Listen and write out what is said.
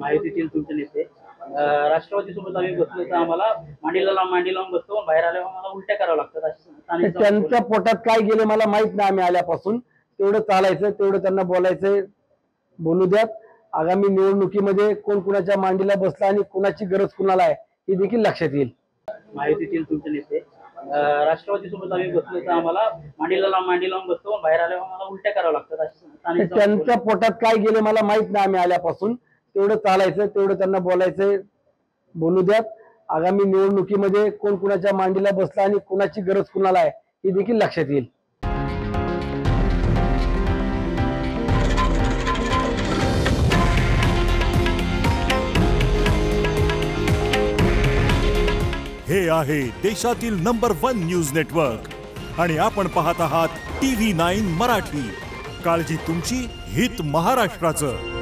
महायुतीतील तुमचे नेते राष्ट्रवादी सोबत आम्ही बसलो तर आम्हाला मांडी लावून बसतो, बाहेर आल्यावर आम्हाला उलट्या करावं लागतात अशी त्यांच्या पोटात काय गेले मला माहित नाही। आम्ही आल्यापासून तेवढं चालायचं, तेवढं त्यांना बोलायचं, बोलू द्यात। आगामी निवडणुकीमध्ये कोण कुणाच्या मांडीला बसला आणि कुणाची गरज कुणाला आहे हे देखील लक्षात येईल। महायुतीतील तुमचे नेते राष्ट्रवादी सोबत आम्ही बसलो तर आम्हाला मांडी लावून बसतो, बाहेर आल्यावर आम्हाला उलट्या करावं लागतात अशी त्यांच्या पोटात काय गेले मला माहित नाही। आम्ही आल्यापासून तेवढं चालायचं, तेवढं त्यांना बोलायचं, बोलू द्यात। आगामी निवडणुकीमध्ये कोण कुणाच्या मांडीला बसला आणि कुणाची गरज कुणाला आहे हे देखील लक्षात येईल। हे आहे देशातील नंबर 1 न्यूज नेटवर्क आणि आपण पाहत आहात TV9 मराठी। काळजी तुमची, हित महाराष्ट्राचं।